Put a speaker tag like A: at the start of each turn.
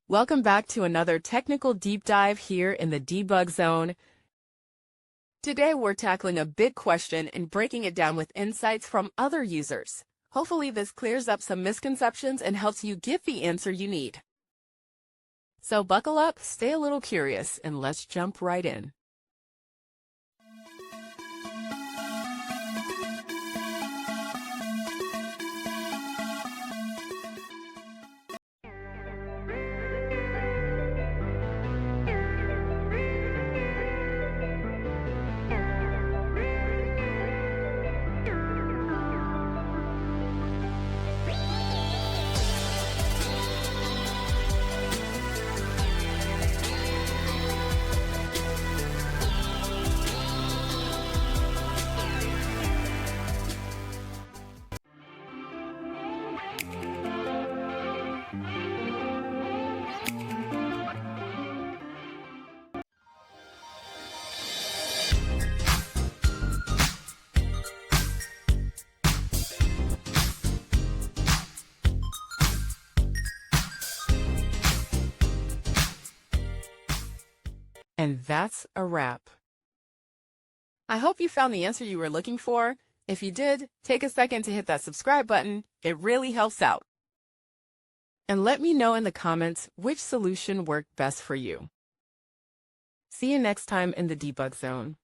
A: Welcome back to another technical deep dive here in the debug zone. Today we're tackling a big question and breaking it down with insights from other users. Hopefully this clears up some misconceptions and helps you get the answer you need. So buckle up, stay a little curious, and let's jump right in. And that's a wrap. I hope you found the answer you were looking for. If you did, take a second to hit that subscribe button. It really helps out. And let me know in the comments which solution worked best for you. See you next time in the debug zone.